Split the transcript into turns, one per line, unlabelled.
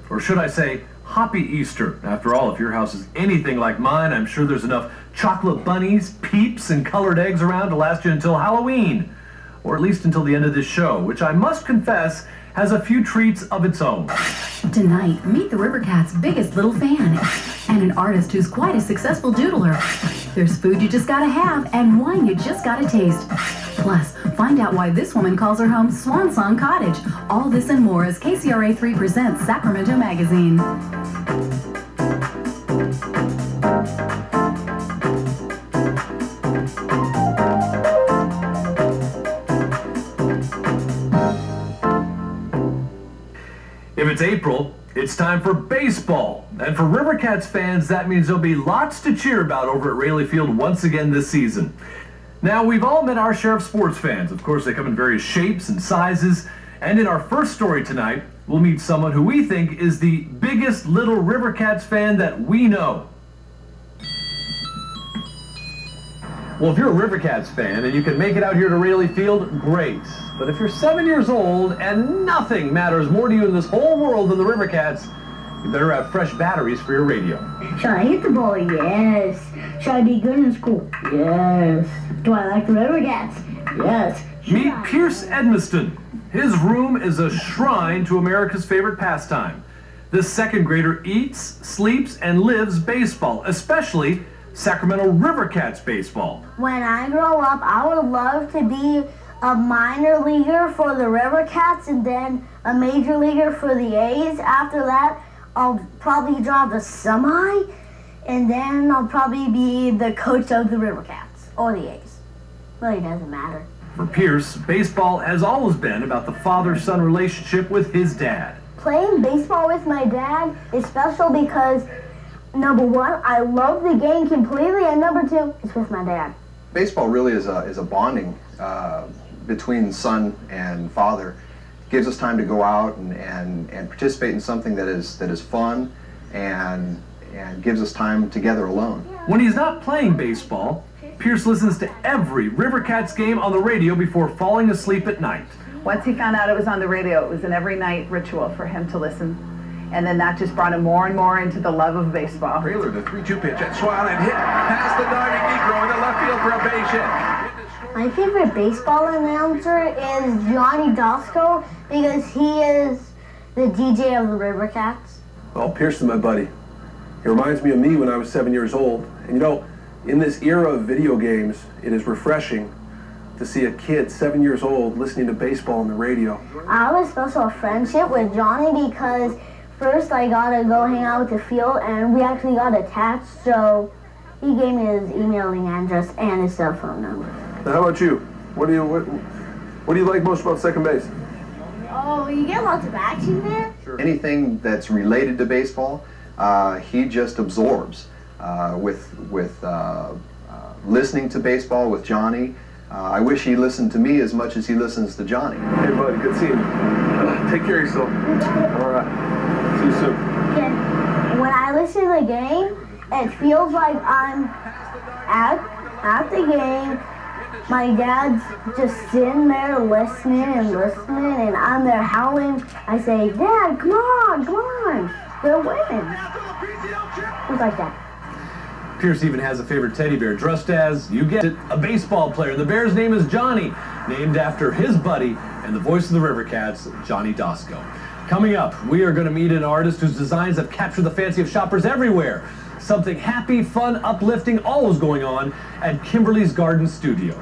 Or should I say, Hoppy Easter. After all, if your house is anything like mine, I'm sure there's enough chocolate bunnies, peeps, and colored eggs around to last you until Halloween. Or at least until the end of this show, which I must confess has a few treats of its own.
Tonight, meet the RiverCats' biggest little fan and an artist who's quite a successful doodler. There's food you just gotta have and wine you just gotta taste. Plus, find out why this woman calls her home Swan Song Cottage. All this and more as KCRA3 presents Sacramento Magazine.
If it's April, it's time for baseball. And for RiverCats fans, that means there'll be lots to cheer about over at Raley Field once again this season. Now, we've all met our share of sports fans. Of course, they come in various shapes and sizes. And in our first story tonight, we'll meet someone who we think is the biggest little RiverCats fan that we know. Well, if you're a RiverCats fan and you can make it out here to Raley Field, great. But if you're 7 years old and nothing matters more to you in this whole world than the RiverCats, you better have fresh batteries for your radio.
Should I hit the ball? Yes. Should I be good in school? Yes. Do I like the RiverCats? Yes.
Meet Pierce Edmiston. His room is a shrine to America's favorite pastime. This second grader eats, sleeps, and lives baseball, especially Sacramento RiverCats baseball.
When I grow up, I would love to be a minor leaguer for the RiverCats and then a major leaguer for the A's. After that, I'll probably drive a semi, and then I'll probably be the coach of the RiverCats or the A's. Really doesn't matter.
For Pierce, baseball has always been about the father-son relationship with his dad.
Playing baseball with my dad is special because, number one, I love the game completely, and number two, it's with my dad.
Baseball really is a bonding between son and father. It gives us time to go out and participate in something that is fun and gives us time together alone.
When he's not playing baseball, Pierce listens to every RiverCats game on the radio before falling asleep at night.
Once he found out it was on the radio, it was an every night ritual for him to listen. And then that just brought him more and more into the love of baseball.
Trailer, the 3-2 pitch at Swan and hit past the diving Negro in the left field for a base hit.
My favorite baseball announcer is Johnny Dosco because he is the DJ of the RiverCats.
Well, Pierce is my buddy. He reminds me of me when I was 7 years old. And you know, in this era of video games, it is refreshing to see a kid 7 years old listening to baseball on the radio.
I have a special friendship with Johnny because first I got to go hang out with the field and we actually got attached, so he gave me his emailing address and his cell phone number.
Now, how about you? What do you like most about second base?
Oh, you get lots of action there.
Sure. Anything that's related to baseball, he just absorbs. With listening to baseball with Johnny, I wish he listened to me as much as he listens to Johnny.
Hey, buddy, good seeing you. Take care of yourself. All right. See you soon.
Okay. When I listen to the game, it feels like I'm at the game. My dad's just sitting there listening, and I'm there howling. I say, Dad, come on, they're winning. It's like that.
Pierce even has a favorite teddy bear dressed as, you guessed it, a baseball player. The bear's name is Johnny, named after his buddy and the voice of the RiverCats, Johnny Dosco. Coming up, we are going to meet an artist whose designs have captured the fancy of shoppers everywhere. Something happy, fun, uplifting, always going on at Kimberly's Garden Studio.